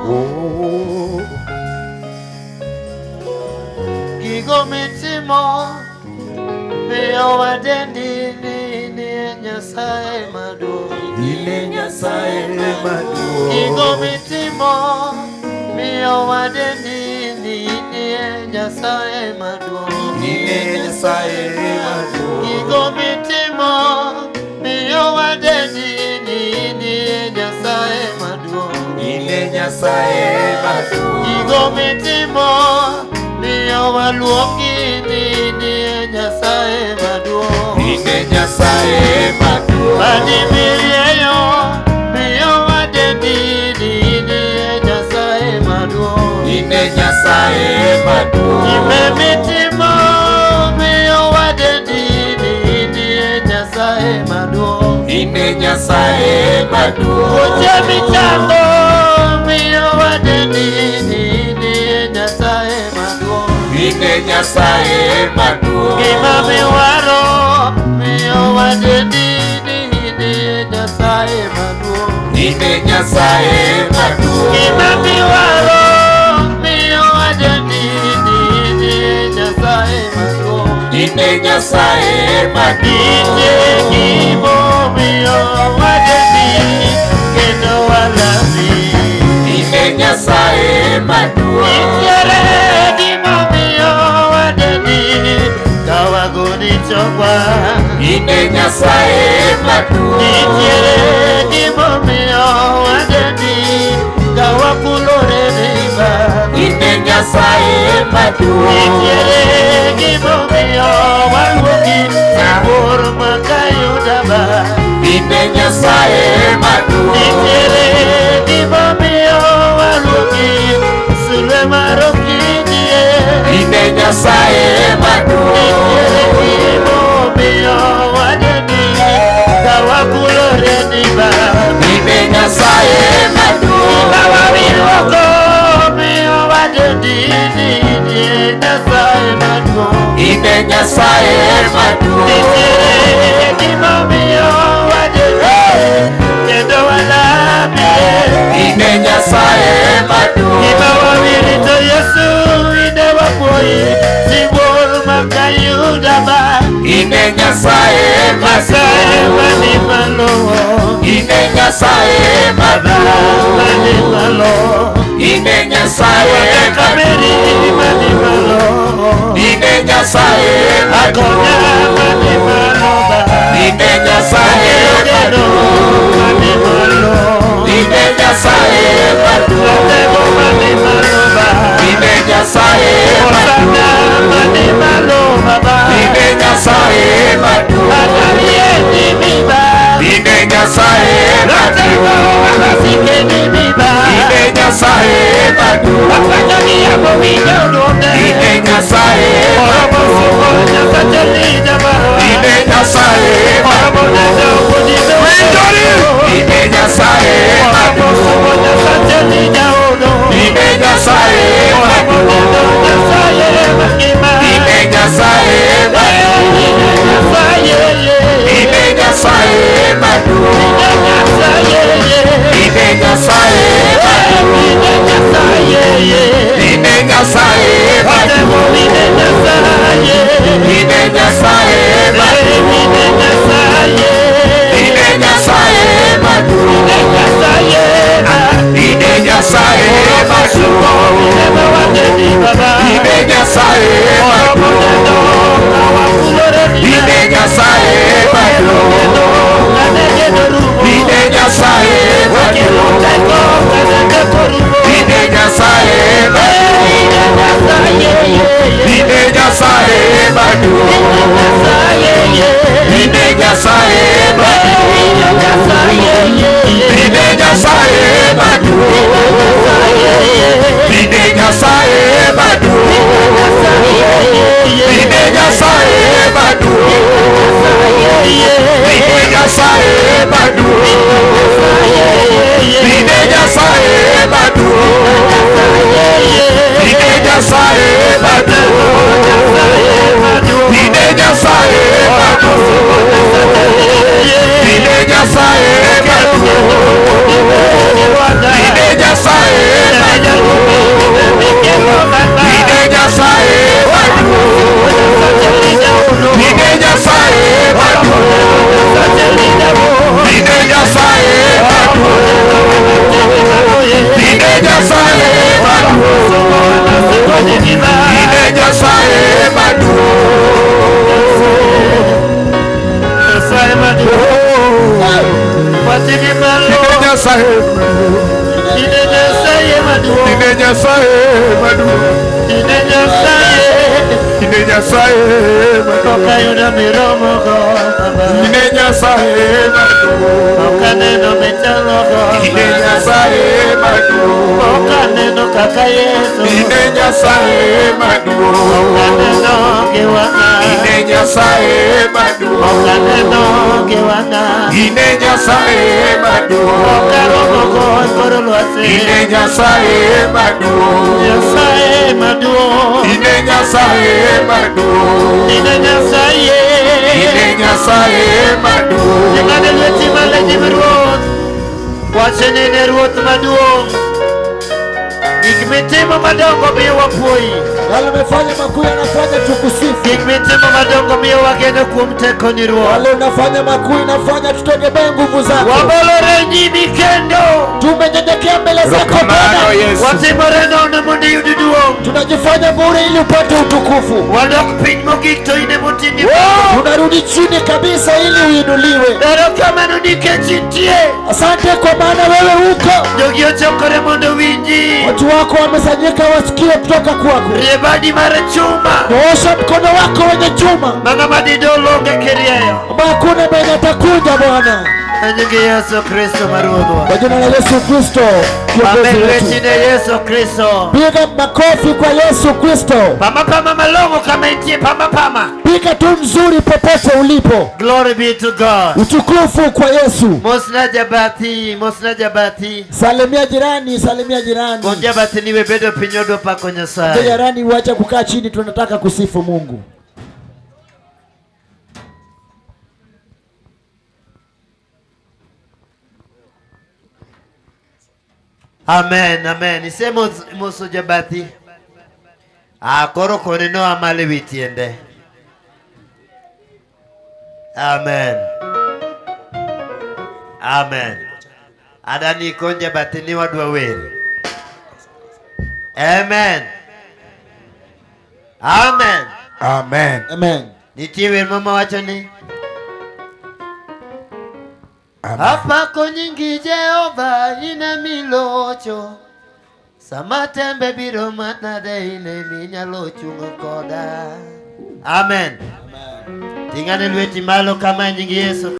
Oh, Gigo mitimo miyo wadendi ni Nyasaye maduong'. Ine Nyasaye maduong'. Gigo mitimo miyo wadendi ni Nyasaye maduong'. Ine Nyasaye maduong'. Gigo mitimo miyo wadendi ni Nyasaye maduong'. Ine Nyasaye maduong'. Gigo mitimo miyo waluongi ni Nyasaye maduong'. Ine Nyasaye maduong'. Badi mirieyo miyo wadendi ni Nyasaye maduong'. Ine Nyasaye maduong'. Ime mitimo miyo wadendi ni Nyasaye maduong'. Ine Nyasaye maduong'. Uche michango miyo wadendi ni Nyasaye maduong'. Ine Nyasaye maduong'. Gima miwaro miyo wadendi ni Nyasaye maduong'. Ine Nyasaye maduong'. Gima miwaro miyo wadendi ni Nyasaye maduong'. Ine Nyasaye maduong'. Ije gimo miyo wadendi kendo walami. Ine Nyasaye maduong'. Ijere gimo miyo wadendi kawagoni chokwa. Ine Nyasaye maduong'. Ijere gimo miyo wadendi kawakulore neiba. Ine Nyasaye maduong'. Ijere gimo miyo waluongi sabor makayudaba. Ine Nyasaye maduong'. Ijere gimo miyo waluongi sulwe marokidie. Ine Nyasaye maduong'. Ijere gimo miyo wadendi kawakulore neiba. Ine Nyasaye maduong'. Kawawiruoko miyo wadendi ni Nyasaye maduong'. Ine Nyasaye maduong'. Nitiere gimo miyo wadendi kendo walamie. Ine Nyasaye maduong'. Gima wawirito Yesu ine wapuoyi sibuor makayudaba. Ine Nyasaye Nyasaye maduong'. mani malo. Ine Nyasaye maduong'. Mani malo. Ine Nyasaye Kameri maduong'. mani malo. Ine Nyasaye Akonya maduong'. mani malo ba. Ine Nyasaye maduong'. Mani malo. Ine Nyasaye maduong'. Atego mani malo ba. Ine Nyasaye Osana mani malo baba. Ine Nyasaye maduong'. Akalie ni miba. Ine Nyasaye Atego maduong'. akasike ni miba. Ine Nyasaye maduong'. Akanyagi yako winyo donde. Ine Nyasaye Orobo suko maduong'. nyakateli jabaro. Ine Nyasaye Orobo nendo kujido. Ine Nyasaye Orobo suko maduong'. nyakateli jaodo. Ine Nyasaye Orobo nendo maduong'. Nyasaye makima. Ine Nyasaye maduong'. Ine Nyasaye maduong'. Ine Nyasaye maduong'. Ine Nyasaye maduong'. Ine Nyasaye malo. Ine Nyasaye maduong. Ine Nyasaye maduong. Ine Nyasaye maduong. Ine Nyasaye. Ine Nyasaye maduong. Okayudo miromo go. Ine Nyasaye maduong. Okaneno mechalo go. Ine Nyasaye maduong. Okaneno kaka Yesu. Ine Nyasaye maduong. Okaneno kiwana. Ine Nyasaye maduong. Okaneno kiwana. Ine Nyasaye maduong. Okaromo go koro lwase. Ine Nyasaye maduong. Nyasaye maduong. Ine Nyasaye maduong. Ine Nyasaye. Ine Nyasaye maduong. Jengane lweti maleji Ruoth. Wachenene Ruoth maduong. Gik mitimo madongo miyo wapuoyi. Wale umefanya makuu yanafanya tukusifu. Gik mitimo madongo miyo wageno kuom tekoni Ruoth. Wale unafanya makuu inafanya tutegemee nguvu zako. Wabolore nyimi kendo. Tumenyenyekea mbele zako Bwana. Watimore nono mondo iyud duong'. Tunajifanya bure ili upate utukufu. Wadok piny mogik to ine motindi. Tunarudi chini kabisa ili uinuliwe. Erokamano nikech intie. Asante kwa maana wewe uko. Jogi ochokore mondo winji. Watu wako wamesanyika wasikie kutoka kwako. Riebadi mar chuma. Nyosha mkono wako wenye chuma. Manga madidolo onge kirieyo. Hakuna mwenye atakuja Bwana. Nyingi Yesu Kristo maruodhwa. Kwa jina la Yesu Kristo kiongozi Amen. wetu. Wechine Yesu Kristo. Piga makofi kwa Yesu Kristo. Pama pama malongo kama intie pama pama. Piga tu nzuri popote ulipo. Glory be to God. Utukufu kwa Yesu. Mosna jabati, mosna jabati. Salimia jirani, salimia jirani. Mon jabati niwe bedo pinyodo pako Nyasaye. Jirani uache kukaa chini, tunataka kusifu Mungu. Amen, amen. Ise moso jabati. Koro kone no amale witiende. Amen. Amen. Adani konja batini wadwa weri. Amen. Amen. Amen. Amen. Nitie wer mama wacho ni. Amen. Apako nyingi Jehova ine milocho. Sama tembe biro manade ine minyalo chungo koda. Amen. Tingane lweti malo kama nyingi Yesu.